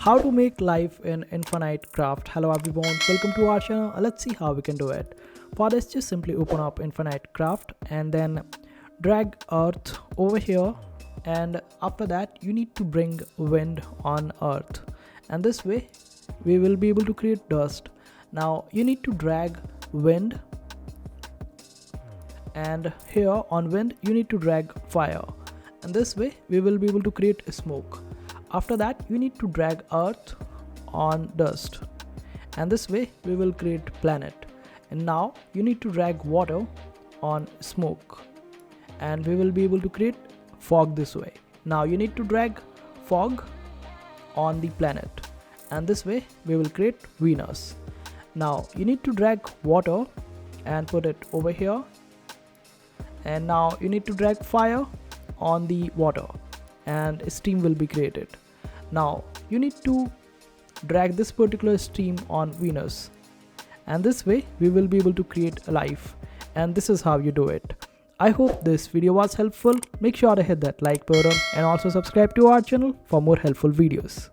How to make life in infinite craft. Hello everyone, welcome to our channel. Let's see how we can do it. For this, just simply open up infinite craft and then drag earth over here, and after that you need to bring wind on earth, and this way we will be able to create dust. Now you need to drag wind, and here on wind you need to drag fire, and this way we will be able to create smoke. After that you need to drag earth on dust, and this way we will create planet. And now you need to drag water on smoke, and we will be able to create fog this way. Now you need to drag fog on the planet, and this way we will create Venus. Now you need to drag water and put it over here, and now you need to drag fire on the water and steam will be created. Now you need to drag this particular steam on Venus, and this way we will be able to create a life, and this is how you do it. I hope this video was helpful. Make sure to hit that like button and also subscribe to our channel for more helpful videos.